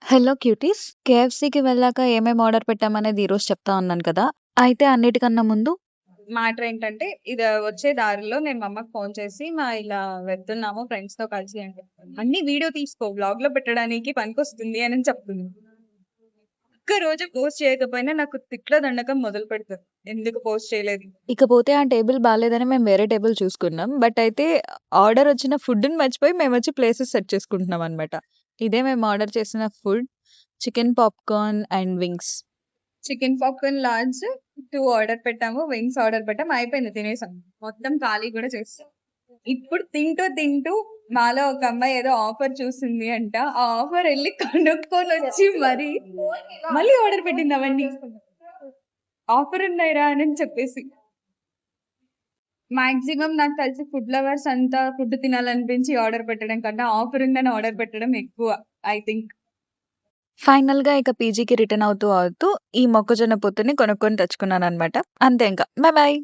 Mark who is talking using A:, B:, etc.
A: Hello cuties. కేఎఫ్‌సీకి వెళ్ళాక ఏమేమి order పెట్టామనేది ఈరోజు చెప్తా ఉన్నాను కదా! అయితే అన్నిటికన్నా ముందు
B: మ్యాటర్ ఏంటంటే, ఇది వచ్చే దారిలో నేను మా అమ్మకి ఫోన్ చేసి, ఇలా వెళ్తున్నాము ఫ్రెండ్స్‌తో కలిసి అని చెప్పాను. అన్నీ వీడియో తీసుకో వ్లాగ్‌లో పెట్టడానికి పనికొస్తుంది అని చెప్తుంది. ఒక్కరోజు పోస్ట్ చేయకపోయినా నాకు తిట్ల దండకం మొదలుపెడతది. ఎందుకు పోస్ట్ చేయలేదు?
A: ఇకపోతే ఆ టేబుల్ బాలేదని మేము వేరే టేబుల్ చూసుకున్నాం. బట్ అయితే ఆర్డర్ వచ్చిన ఫుడ్‌ని మర్చిపోయి మేమొచ్చి ప్లేసెస్ సెట్ చేసుకుంటున్నామనమాట. ఇదే మేము ఆర్డర్ చేసిన food chicken popcorn and wings.
B: Chicken popcorn large 2 order పెట్టాము. వింగ్స్ ఆర్డర్ పెట్టాము. అయిపోయింది తినేసాం. మొత్తం ఖాళీ కూడా చేసేసాం. ఇప్పుడు తింటూ మాలో ఒక అమ్మాయి ఏదో ఆఫర్ చూసింది అంట. ఆ ఆఫర్ ఎళ్లి కొనుక్కొనొచ్చి మళ్ళీ ఆర్డర్ పెట్టింది అవన్నీ. ఆఫర్ ఉన్నాయిరా అని చెప్పేసి. మాక్సిమం నాకు తెలిసి ఫుడ్ లవర్స్ అంతా ఫుడ్ తినాలనిపించి ఆర్డర్ పెట్టడం కన్నా ఆఫర్ ఉందని ఆర్డర్ పెట్టడం ఎక్కువ ఐ థింక్.
A: ఫైనల్‌గా ఇక పీజీకి రిటర్న్ అవుతూ ఈ మొక్కజొన్న పొత్తుని కొనుక్కొని తెచ్చుకున్నాననమాట. అంతే ఇంక. Bye bye.